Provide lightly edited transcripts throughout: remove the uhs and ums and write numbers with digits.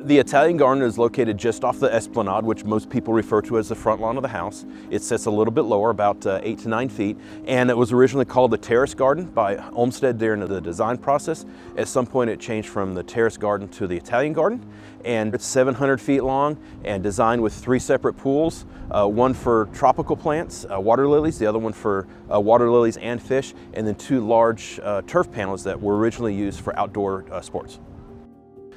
The Italian garden is located just off the esplanade, which most people refer to as the front lawn of the house. It sits a little bit lower, about 8 to 9 feet, and it was originally called the terrace garden by Olmsted during the design process. At some point it changed from the terrace garden to the Italian garden, and it's 700 feet long and designed with 3 separate pools, one for tropical plants, water lilies, the other one for water lilies and fish, and then 2 large turf panels that were originally used for outdoor sports.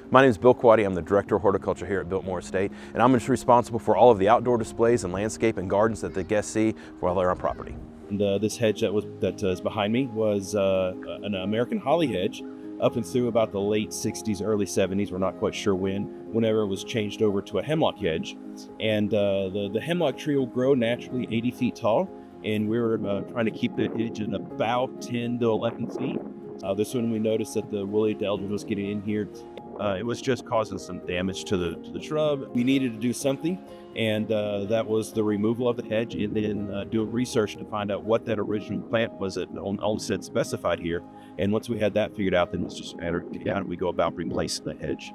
My name is Bill Quade. I'm the Director of Horticulture here at Biltmore Estate, and I'm just responsible for all of the outdoor displays and landscape and gardens that the guests see while they're on property. And this hedge that is behind me was an American holly hedge up and through about the late 60s, early 70s. We're not quite sure whenever it was changed over to a hemlock hedge. And the hemlock tree will grow naturally 80 feet tall, and we were trying to keep the hedge in about 10 to 11 feet. This one we noticed that the woolly elders was getting in here. It was just causing some damage to the shrub. We needed to do something, and that was the removal of the hedge and then do research to find out what that original plant was that Olmsted specified here. And once we had that figured out, then it's just a matter of how do we go about replacing the hedge.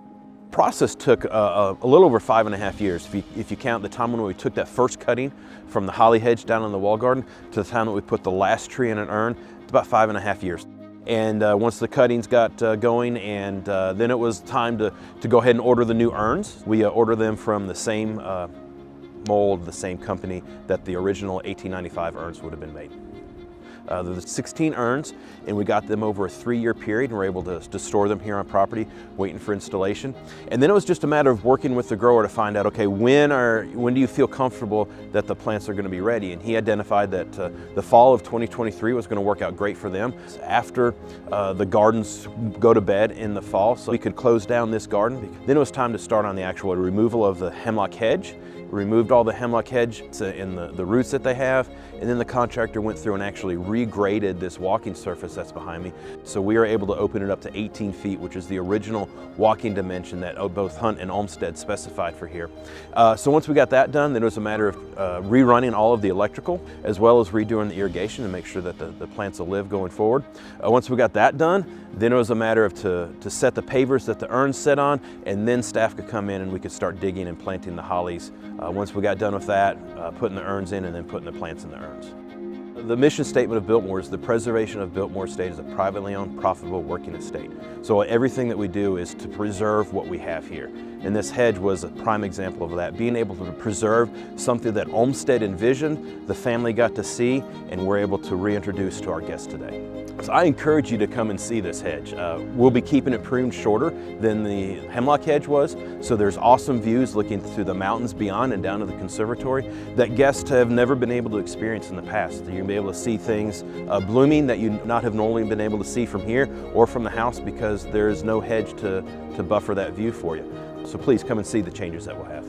Process took a little over 5.5 years. If you count the time when we took that first cutting from the holly hedge down in the wall garden to the time that we put the last tree in an urn, it's about 5.5 years. And once the cuttings got going, and then it was time to go ahead and order the new urns. We order them from the same mold, the same company that the original 1895 urns would have been made. There's 16 urns, and we got them over a 3-year period, and we're able to store them here on property, waiting for installation. And then it was just a matter of working with the grower to find out, okay, when do you feel comfortable that the plants are going to be ready? And he identified that the fall of 2023 was going to work out great for them. After the gardens go to bed in the fall, so we could close down this garden. Then it was time to start on the actual removal of the hemlock hedge. We removed all the hemlock hedge in the roots that they have, and then the contractor went through and actually regraded this walking surface that's behind me. So we are able to open it up to 18 feet, which is the original walking dimension that both Hunt and Olmsted specified for here. So once we got that done, then it was a matter of rerunning all of the electrical, as well as redoing the irrigation to make sure that the plants will live going forward. Once we got that done, then it was a matter of to set the pavers that the urns sit on, and then staff could come in and we could start digging and planting the hollies. Once we got done with that, putting the urns in and then putting the plants in the urns. The mission statement of Biltmore is the preservation of Biltmore Estate as a privately owned, profitable working estate. So everything that we do is to preserve what we have here. And this hedge was a prime example of that, being able to preserve something that Olmsted envisioned, the family got to see, and we're able to reintroduce to our guests today. So I encourage you to come and see this hedge. We'll be keeping it pruned shorter than the hemlock hedge was, so there's awesome views looking through the mountains beyond and down to the conservatory that guests have never been able to experience in the past. You're going to be able to see things blooming that you not have normally been able to see from here or from the house because there's no hedge to buffer that view for you. So please come and see the changes that we'll have.